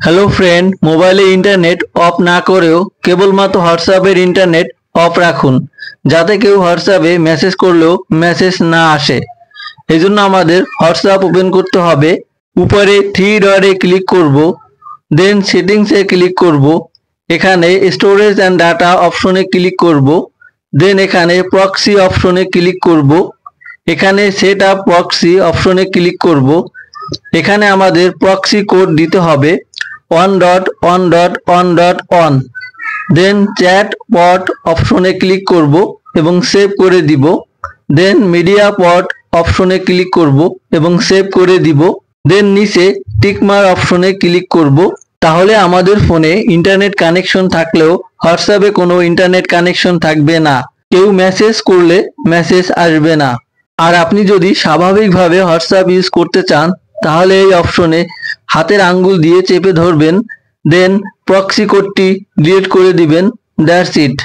Hello friend, মোবাইলে internet of না করেও কেবলমাত্র হোয়াটসঅ্যাপের ইন্টারনেট অফ রাখুন, যাতে কেউ হোয়াটসঅ্যাপে মেসেজ করলেও মেসেজ না আসে। এই জন্য আমাদের হোয়াটসঅ্যাপ ওপেন করতে হবে। উপরে থ্রি ডটে ক্লিক করব, দেন সেটিংসে ক্লিক করব, এখানে স্টোরেজ অ্যান্ড ডাটা অপশনে ক্লিক করব, দেন এখানে প্রক্সি অপশনে ক্লিক করব, এখানে সেট আপ প্রক্সি অপশনে ক্লিক করব। এখানে আমাদের প্রক্সি কোড দিতে হবে 1.1.1.1। দেন চ্যাট বট অপশনে ক্লিক করব এবং সেভ করে দিব। দেন মিডিয়া পট অপশনে ক্লিক করব এবং সেভ করে দিব। দেন নিচে টিকমার অপশনে ক্লিক করব। তাহলে আমাদের ফোনে ইন্টারনেট কানেকশন থাকলেও হোয়াটসঅ্যাপে কোনো ইন্টারনেট কানেকশন থাকবে না, কেউ মেসেজ করলে মেসেজ আসবে না। আর আপনি যদি স্বাভাবিকভাবে হোয়াটসঅ্যাপ ইউজ করতে চান, তাহলে এই অপশনে হাতের আঙ্গুল দিয়ে চেপে ধরবেন, দেন প্রক্সি কোডটি ডিলিট করে দিবেন। That's it.